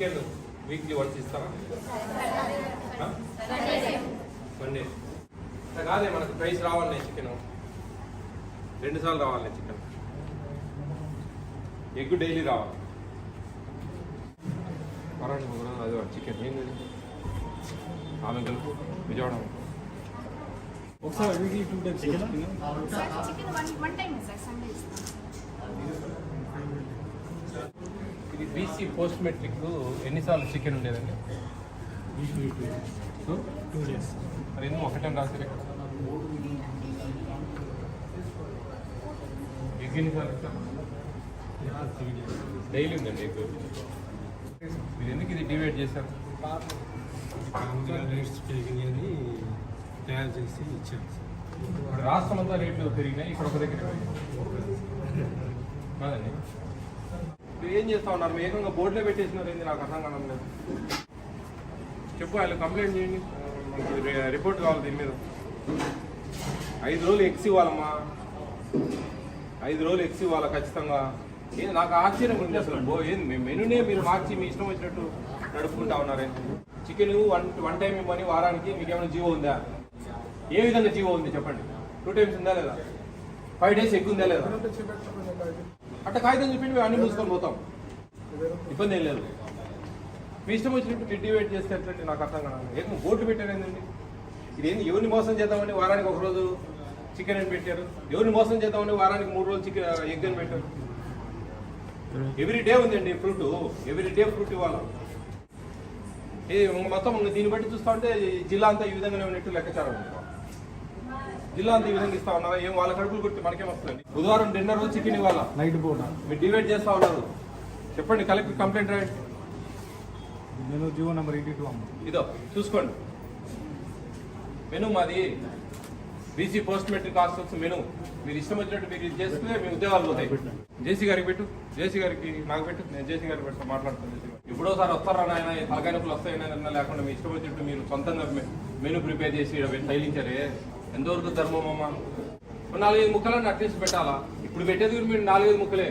Chicken weekly once ఇస్తారా? One day కాదే మనకు ప్రైస్ రావాలి చికెన్ 2 సార్లు రావాలి చికెన్. ఎగ్ డైలీ రావాలి. పరండి అది చికెన్ ఏంది ఆమె కలుపు విజయవాడ ఒకసారి వీక్లీ 2 టైమ్స్ చికెన్ ఇది బీసీ పోస్ట్ మెట్రిక్ ఎన్నిసార్లు చికెన్ ఉండేదండి? Weekly 2 days. మరి ఎందుకు ఒకటే రాత్రి ఎగ్ ఎన్నిసార్లు ఇస్తారు? డైలీ ఉందండి ఎగ్. మీరు ఎందుకు ఇది డివైడ్ చేశారు? రేట్స్ పెరిగినాయి అని తయారు చేసి ఇచ్చాను సార్. ఇప్పుడు రాష్ట్రం అంతా రేట్లు పెరిగినాయి, ఇక్కడ ఒక దగ్గర కాదండి. మీరు ఏం చేస్తా ఉన్నారు? మీరు ఏకంగా బోర్డులో పెట్టేసినారు ఏంది? నాకు అర్థం కావడం లేదు. చెప్పు, వాళ్ళు కంప్లైంట్ చేయండి, రిపోర్ట్ కావాలి దీని మీద. 5 రోజులు ఎక్స్ ఇవ్వాలమ్మా, 5 రోజులు ఎక్స్ ఇవ్వాలి ఖచ్చితంగా. ఏంది నాకు ఆశ్చర్యం ఉంది అసలు. ఏంది మీ మెనూనే మీరు మార్చి మీ ఇష్టం వచ్చినట్టు నడుపుకుంటా ఉన్నారే. చికెన్ వన్ టైం ఇవ్వని వారానికి మీకేమైనా జీవో ఉందా? ఏ విధంగా జీవో ఉంది చెప్పండి? 2 టైమ్స్ ఉందా లేదా? 5 డేస్ ఎగ్ ఉందా లేదా? అట్లా కాగితం చెప్పి మేము అన్ని మూసుకొని పోతాం, ఇబ్బంది ఏం లేదు. మీ ఇష్టం వచ్చినట్టు డివైడ్ చేస్తే ఎట్లంటే నాకు అర్థం కాదు. ఏం బోర్డు పెట్టారు ఏంటండి? ఇదేంది? ఎవరిని మోసం చేద్దామని వారానికి 1 రోజు చికెన్ అని పెట్టారు, ఎవరిని మోసం చేద్దామని వారానికి 3 రోజులు చికెన్ ఎగ్ అని పెట్టారు. ఎవ్రీ డే ఉందండి ఫ్రూట్, ఎవ్రీ డే ఫ్రూట్ ఇవ్వాలి. మొత్తం దీన్ని బట్టి చూస్తా ఉంటే జిల్లా అంతా ఈ విధంగానే ఉన్నట్టు లెక్కచారం ఉంది. జిల్లా అంతా ఈ విధంగా ఇస్తా ఉన్నారా? ఏం వాళ్ళ కడుపులు కొట్టి మనకేం వస్తుంది? బుధవారం డిన్నర్ రోజు చికెన్ ఇవ్వాలా, నైట్ పూట మీరు డివైడ్ చేస్తా ఉన్నారు. చెప్పండి, కలెక్టర్ కంప్లైంట్ రాయండి. నేను జీవో నెంబర్ 82 అమ్మ. ఇదో చూసుకోండి మెను మాది. BC post matric hostels menu. మీరు ఇష్టం వచ్చినట్టు మీరు ఇది చేసుకుంటే మీ ఉద్యోగాలు పోతాయి. జేసీ గారికి పెట్టు, జేసీ గారికి నాకు పెట్టు, నేను జేసీ గారికి పెడతా, మాట్లాడుతాను. ఎప్పుడోసారి వస్తారా నాయన, తలకాయ నొప్పులు వస్తాయన్నా లేకుండా మీ ఇష్టం వచ్చినట్టు మీరు సొంతంగా మెను ప్రిపేర్ చేసి తైలించారే. ఎంతవరకు ధర్మం అమ్మా? 4-5 ముక్కలన్నీ అట్లీస్ట్ పెట్టాలా? ఇప్పుడు పెట్టేది మీరు 4-5 ముక్కలే.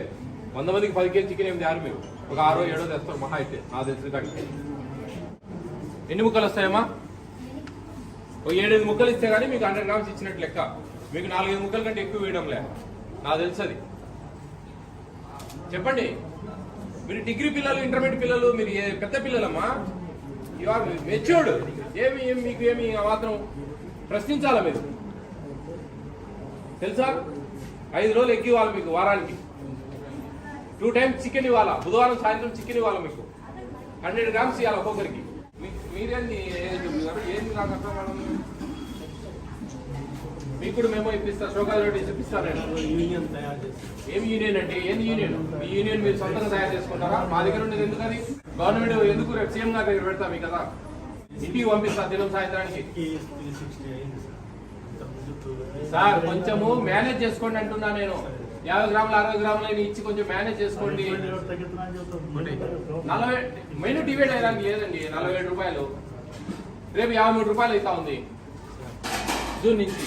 100 మందికి 10 కేజీ చికెన్ ఏమి తయారు మీరు? ఒక 6-7 తెస్తారు మహా అయితే నాకు తెలిసి. కానీ ఎన్ని ముక్కలు వస్తాయమ్మా? ఒక 7-8 ముక్కలు ఇస్తే కానీ మీకు 100 గ్రామ్స్ ఇచ్చినట్టు లెక్క. మీకు 4-5 ముక్కల కంటే ఎక్కువ వేయడంలే, నాకు తెలుసు అది. చెప్పండి, మీరు డిగ్రీ పిల్లలు, ఇంటర్మీడియట్ పిల్లలు, మీరు పెద్ద పిల్లలమ్మా. You are matured. మీకు ఏమి మాత్రం ప్రశ్నించాలా మీరు? తెలుసా? 5 రోజులు ఎగ్ ఇవ్వాలి మీకు వారానికి, 2 టైమ్స్ చికెన్ ఇవ్వాలా. బుధవారం సాయంత్రం చికెన్ ఇవ్వాలి మీకు, 100 గ్రామ్స్ ఇవ్వాలి ఒక్కొక్కరికి. మీరేంది ఏంది నాకు అర్థం కావడం. మీకు కూడా మేము ఇప్పిస్తా, షోకాల్ నోటీస్ ఇప్పిస్తాను నేను. యూనియన్ తయారు చేసి. ఏమి యూనియన్ అంటే? ఏంది యూనియన్? మీ యూనియన్ మీరు సొంతంగా తయారు చేసుకుంటారా? మా దగ్గర ఉండేది ఎందుకు? అది గవర్నమెంట్ ఎందుకు? రేపు సీఎం గారి దగ్గర పెడతా మీ కదా, ఇంటికి పంపిస్తా దినం సాయంత్రానికి. సార్ కొంచెము మేనేజ్ చేసుకోండి అంటున్నా నేను. 50 గ్రాములు 60 గ్రాములు ఇచ్చి కొంచెం మేనేజ్ చేసుకోండి. 40 మెనూ డివైడ్ అయ్యడానికి లేదండి. 47 రూపాయలు, రేపు 53 రూపాయలు అవుతా ఉంది జూన్ నుంచి.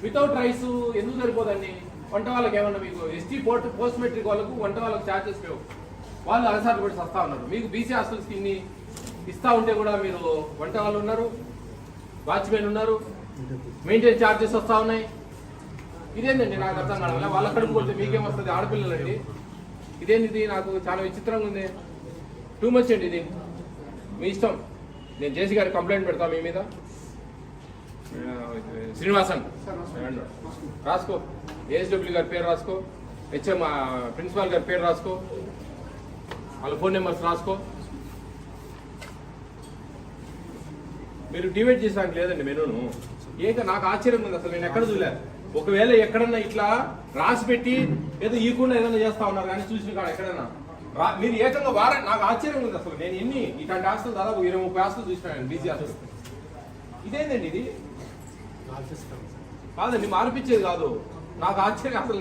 వితౌట్ రైస్ ఎందుకు సరిపోదండి? వంట వాళ్ళకి ఏమన్నా మీకు ఎస్టీ పోస్ట్ మెట్రిక్ వాళ్ళకు వంట వాళ్ళకి ఛార్జెస్ లేవు, వాళ్ళు అలసాట్లు పెట్టి వస్తా ఉన్నారు. మీకు బీసీ హాస్టల్స్కి ఇన్ని ఇస్తా ఉంటే కూడా మీరు వంట వాళ్ళు ఉన్నారు, వాచ్మెన్ ఉన్నారు, మెయింటెనెన్స్ ఛార్జెస్ వస్తా ఉన్నాయి. ఇదేంటండి నాకు అర్థం కావాలి. వాళ్ళ కడుపు కొడితే మీకేమొస్తుంది? ఆడపిల్లలండి. ఇదేంటి? నాకు చాలా విచిత్రంగా ఉంది. 2 మచ్ అండి ఇది. మీ ఇష్టం. నేను జేసీ గారికి కంప్లైంట్ పెడతా మీ మీద. శ్రీనివాసన్ రాసుకో, ఏఎస్డబ్ల్యూ గారి పేరు రాసుకో, హెచ్ఎం ప్రిన్సిపాల్ గారి పేరు రాసుకో, వాళ్ళ ఫోన్ నెంబర్స్ రాసుకో. మీరు డివైడ్ చేసానికి లేదండి మెనూను. నాకు ఆశ్చర్యం ఉంది అసలు. నేను ఎక్కడ చూడలే. ఒకవేళ ఎక్కడన్నా ఇట్లా రాసి పెట్టి ఏదో ఈకుండా ఏదైనా చేస్తా ఉన్నారు కానీ చూసిన కాడ ఎక్కడన్నా మీరు ఏకంగా వారం. నాకు ఆశ్చర్యం ఉంది అసలు. నేను ఎన్ని ఇట్లాంటి హాస్టల్ దాదాపు 20-30 హాస్టల్ చూసినాను బీసీ హాస్టల్. ఇదేంటండి ఇది? కాదండి, మార్పించేది కాదు. నాకు ఆశ్చర్యం అసలు.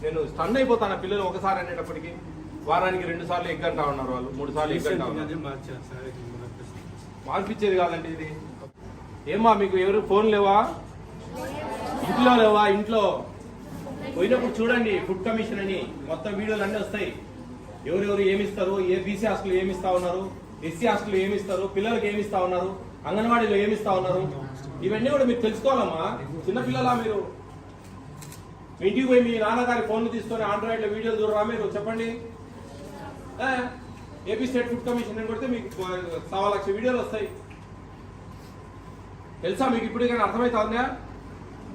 నేను స్టన్ అయిపోతాను. పిల్లలు ఒకసారి అనేటప్పటికి వారానికి 2 సార్లు ఎగ్ అంటా ఉన్నారు, వాళ్ళు 3 సార్లు ఎగ్ అంటా ఉన్నారు. మార్పించేది కాదండి ఇది. ఏమా మీకు ఎవరు ఫోన్ లేవా? ఇంట్లో లేవా? ఇంట్లో పోయినప్పుడు చూడండి, ఫుడ్ కమిషన్ అని మొత్తం వీడియోలు అన్నీ వస్తాయి. ఎవరెవరు ఏమిస్తారు, ఏ బీసీ హాస్టల్ ఏమిస్తా ఉన్నారు, ఎస్సీ హాస్టల్ ఏమిస్తారు, పిల్లలకి ఏమిస్తా ఉన్నారు, అంగన్వాడీలో ఏమిస్తా ఉన్నారు, ఇవన్నీ కూడా మీరు తెలుసుకోవాలమ్మా. చిన్నపిల్లలా మీరు మీ ఇంటికి పోయి మీ నాన్నగారి ఫోన్లు తీసుకొని ఆండ్రాయిడ్లో వీడియోలు చూడరా మీరు? చెప్పండి. ఏపీ స్టేట్ ఫుడ్ కమిషన్ అని కొడితే మీకు 1,00,000 వీడియోలు వస్తాయి. తెలుసా మీకు? ఇప్పుడు కానీ అర్థమవుతుందా?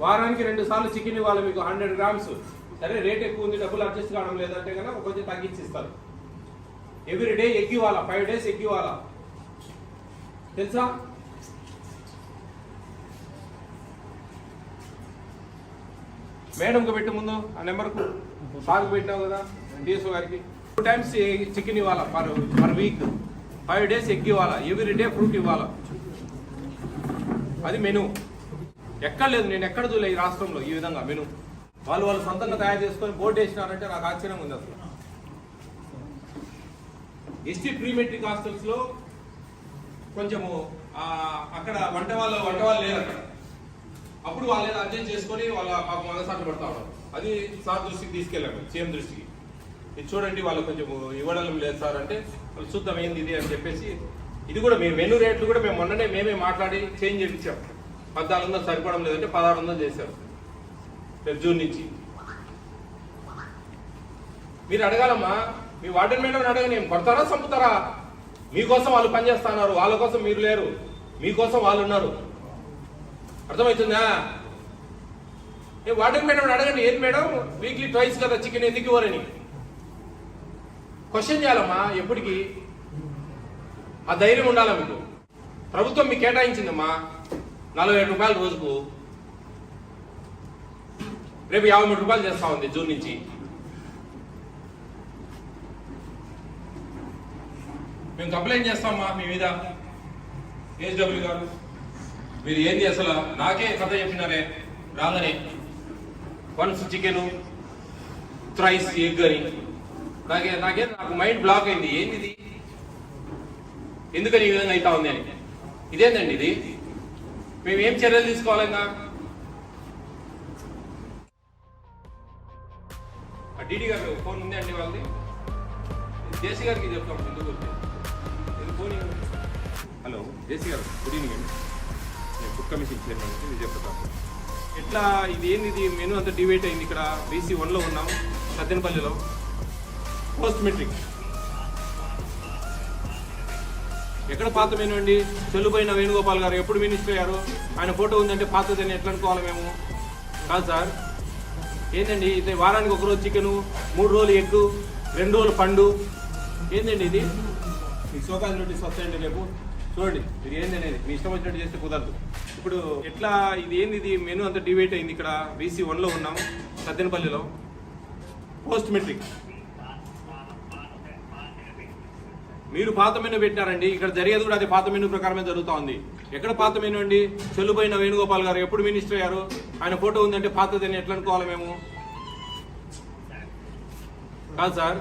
వారానికి 2 సార్లు చికెన్ ఇవ్వాలి మీకు 100 grams. సరే రేట్ ఎక్కువ ఉంది, డబ్బులు అడ్జస్ట్ కావడం లేదంటే కనుక కొంచెం తగ్గించి ఇస్తారు. ఎవ్రీడే ఎగ్ ఇవ్వాలా, 5 days ఎగ్ ఇవ్వాలా. తెలుసా? మేడంకి పెట్టి ముందు ఆ నెంబర్కు సార్కు పెట్టావు కదా డిఎస్ఓ గారికి. 2 times చికెన్ ఇవ్వాలా పర్ వీక్, 5 days ఎగ్ ఇవ్వాలా, ఎవ్రీడే ఫ్రూట్ ఇవ్వాలా. అది మెను. ఎక్కడ లేదు, నేను ఎక్కడ చూడలే ఈ రాష్ట్రంలో ఈ విధంగా మెను. వాళ్ళు సొంతంగా తయారు చేసుకొని బోర్డు వేసినారంటే నాకు ఆశ్చర్యంగా ఉంది అసలు. ఎస్టీ ప్రీ మెట్రిక్ హాస్టల్స్ లో కొంచెము అక్కడ వంట వాళ్ళు లేరు అక్కడ. అప్పుడు వాళ్ళు అడ్జస్ట్ చేసుకొని వాళ్ళ మనసాట్లు పడతా ఉన్నారు. అది సార్ దృష్టికి తీసుకెళ్ళాము, సీఎం దృష్టికి. ఇది చూడండి వాళ్ళు కొంచెం ఇవ్వడం లేదు సార్ అంటే, వాళ్ళు చూద్దాం ఏంది ఇది అని చెప్పేసి. ఇది కూడా మేము మెనూ రేట్లు కూడా మేము మొన్ననే మేమే మాట్లాడి చేంజ్ చేయించాం. 1400 సరిపడం లేదంటే 1600 చేశారు రేపు జూన్ నుంచి. మీరు అడగాలమ్మా, మీ వార్డెన్ మేడం అడగని కొడతారా చంపుతారా? మీకోసం వాళ్ళు పనిచేస్తున్నారు, వాళ్ళ కోసం మీరు లేరు, మీకోసం వాళ్ళు ఉన్నారు. అర్థమవుతుందా? వార్డెన్ మేడం అడగండి, ఏది మేడం వీక్లీ ట్వైస్ కదా చికెన్ ఎందుకు ఇవ్వరని క్వశ్చన్ చేయాలమ్మా. ఎప్పటికీ ఆ ధైర్యం ఉండాలా మీకు. ప్రభుత్వం మీకు కేటాయించిందమ్మా 47 రూపాయలు రోజుకు, రేపు 53 రూపాయలు చేస్తా ఉంది జూన్ నుంచి. మేము కంప్లైంట్ చేస్తామమ్మా మీ మీద. హెచ్డబ్ల్యూ గారు మీరు ఏంది అసలు? నాకే కథ చెప్పినారే రాగానే, వన్స్ చికెను థ్రైస్ ఎగ్ అని. నాకు మైండ్ బ్లాక్ అయింది. ఏంది ఇది, ఎందుకని ఈ విధంగా అవుతా ఉంది అని. ఇదేందండి ఇది? మేము ఏం చర్యలు తీసుకోవాలన్నా? డీడీ గారు ఫోన్ ఉంది అండి వాళ్ళది, జేసీ గారికి చెప్తాం ఎందుకు ఫోన్. హలో జేసీ గారు, గుడ్ ఈవినింగ్ అండి. నేను ఫుడ్ కమిషన్ చైర్మన్ ఇది చెప్తాను. ఎట్లా ఇది ఏంది, ఇది మెనూ అంతా డివైడ్ అయింది. ఇక్కడ BC 1లో ఉన్నాం, సత్తెనపల్లిలో పోస్ట్ మెట్రిక్. ఎక్కడ పాత మెనూ అండి? చెల్లుపోయిన వేణుగోపాల్ గారు ఎప్పుడు మినిస్టర్ అయ్యారు, ఆయన ఫోటో ఉందంటే పాతదని ఎట్లా అనుకోవాలి మేము? కాదు సార్, ఏంటండి ఇది? వారానికి 1 రోజు చికెను, 3 రోజులు ఎగ్గు, 2 రోజులు పండు. ఏంటండి ఇది? మీకు సోకాల్ నోటీస్ వస్తాయండి రేపు. చూడండి మీరు ఏందనేది, మీ ఇష్టం వచ్చినట్టు చేస్తే కుదరదు. ఇప్పుడు ఎట్లా ఇది ఏంది, ఇది మెనూ అంతా డివైడ్ అయింది. ఇక్కడ BC 1లో ఉన్నాం, సత్తెనపల్లిలో పోస్ట్ మెట్రిక్. మీరు పాత మెనూ పెట్టినారండి, ఇక్కడ జరిగేది కూడా అది పాత మెనూ ప్రకారమే జరుగుతూ ఉంది. ఎక్కడ పాత మెనూ అండి? చెల్లుపోయిన వేణుగోపాల్ గారు ఎప్పుడు మినిస్టర్ అయ్యారు, ఆయన ఫోటో ఉందంటే పాతదని ఎట్లా అనుకోవాలి మేము? కాదు సార్,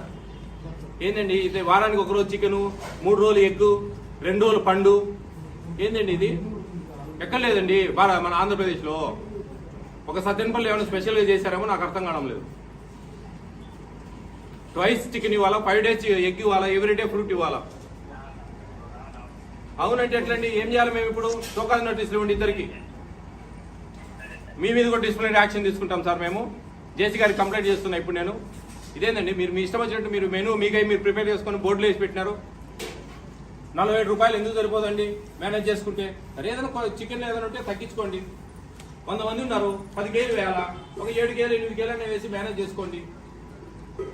ఏంటండి ఇది? వారానికి 1 రోజు చికెను, 3 రోజులు ఎగ్గు, 2 రోజులు పండు. ఏంటండి ఇది? ఎక్కడ లేదండి మన ఆంధ్రప్రదేశ్లో. ఒక సత్తెనపల్లి ఏమైనా స్పెషల్గా చేశారేమో నాకు అర్థం కావడం లేదు. ట్వైస్ చికెన్ ఇవ్వాలా, 5 days ఎగ్ ఇవ్వాలా, ఎవ్రీడే ఫ్రూట్ ఇవ్వాలా. అవునంటే ఎట్లండి? ఏం చేయాలి మేము ఇప్పుడు? షోకాజ్ నోటీసులు ఇవ్వండి ఇద్దరికి. మీ మీద కూడా డిసిప్లినరీ యాక్షన్ తీసుకుంటాం సార్ మేము. జేసీ గారికి కంప్లైంట్ చేస్తున్నా ఇప్పుడు నేను. ఇదేందండి మీరు మీ ఇష్టం వచ్చినట్టు మీరు మెనూ మీకై మీరు ప్రిపేర్ చేసుకొని బోర్డులో వేసి పెట్టినారు. 47 రూపాయలు ఎందుకు సరిపోదండి మేనేజ్ చేసుకుంటే? మరి ఏదైనా చికెన్ ఏదైనా ఉంటే తగ్గించుకోండి. 100 మంది ఉన్నారు, 10 కేజీలు వేయాలా, ఒక 7 కేజీలు 8 కేజీలు అనే వేసి మేనేజ్ చేసుకోండి.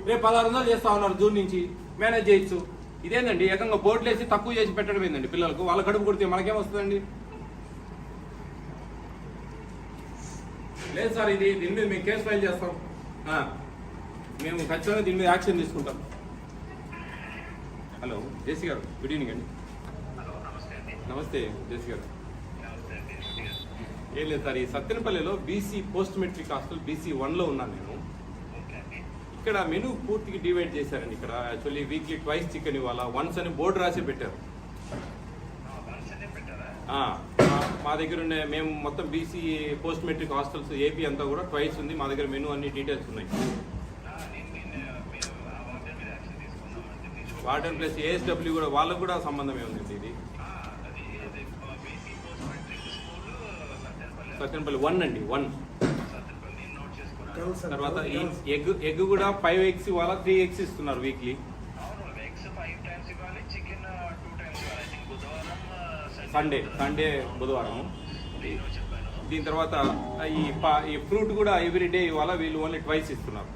రేపు 1600 చేస్తా ఉన్నారు జూన్ నుంచి, మేనేజ్ చేయొచ్చు. ఇదేందండి ఏకంగా బోర్డులు వేసి తక్కువ చేసి పెట్టడం ఏందండి పిల్లలకు? వాళ్ళ కడుపు కొడితే మనకేం వస్తుందండి? లేదు సార్, దీని మీద మేము కేసు ఫైల్ చేస్తాం. మేము ఖచ్చితంగా దీని మీద యాక్షన్ తీసుకుంటాం. హలో జేసీ గారు, గుడ్ ఈవినింగ్ అండి. నమస్తే జేసీ గారు. ఏం లేదు సార్, ఈ సత్తెనపల్లిలో BC post matric hostel BC 1లో ఉన్నాను నేను. ఇక్కడ మెనూ పూర్తిగా డివైడ్ చేశారండి. ఇక్కడ యాక్చువల్లీ వీక్లీ ట్వైస్ చికెన్ ఇవ్వాలా, వన్స్ అని బోర్డు రాసి పెట్టారు. మా దగ్గర ఉండే మేము మొత్తం BC post matric hostels AP అంతా కూడా ట్వైస్ ఉంది. మా దగ్గర మెనూ అన్ని డీటెయిల్స్ ఉన్నాయి. వార్డెన్ ప్లస్ ఏఎస్డబ్ల్యూ కూడా వాళ్ళకు కూడా సంబంధమే ఉందండి ఇది. సత్యనపల్లి 1 అండి 1. తర్వాత ఈ ఎగ్ కూడా 5 eggs ఇవాళ 3 eggs ఇస్తున్నారు వీక్లీ. సండే బుధవారం. దీని తర్వాత ఈ ఫ్రూట్ కూడా ఎవ్రీడే ఇవాళ వీళ్ళు ఓన్లీ ట్వైస్ ఇస్తున్నారు.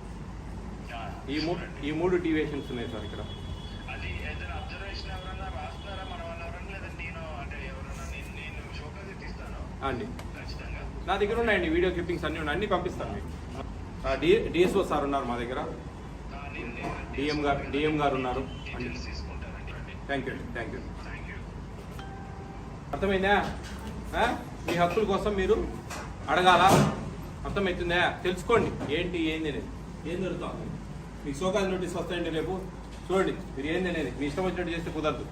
ఈ మూడు డీవియేషన్స్ ఉన్నాయి సార్ ఇక్కడ. అండి నా దగ్గర ఉన్నాయండి వీడియో క్లిప్పింగ్స్ అన్నీ ఉన్నాయి, అన్నీ పంపిస్తాను మీకు. డిఎస్ఓ సార్ ఉన్నారు మా దగ్గర, డిఎం గారు ఉన్నారు. Thank you. అర్థమైందా? మీ హక్కుల కోసం మీరు అడగాల. అర్థమవుతుందా? తెలుసుకోండి ఏంటి ఏంది అనేది, ఏం జరుగుతుంది. మీకు షోకాజ్ నోటీస్ వస్తాయండి రేపు. చూడండి మీరు ఏంది అనేది, మీ ఇష్టం వచ్చినట్టు చేస్తే కుదరదు.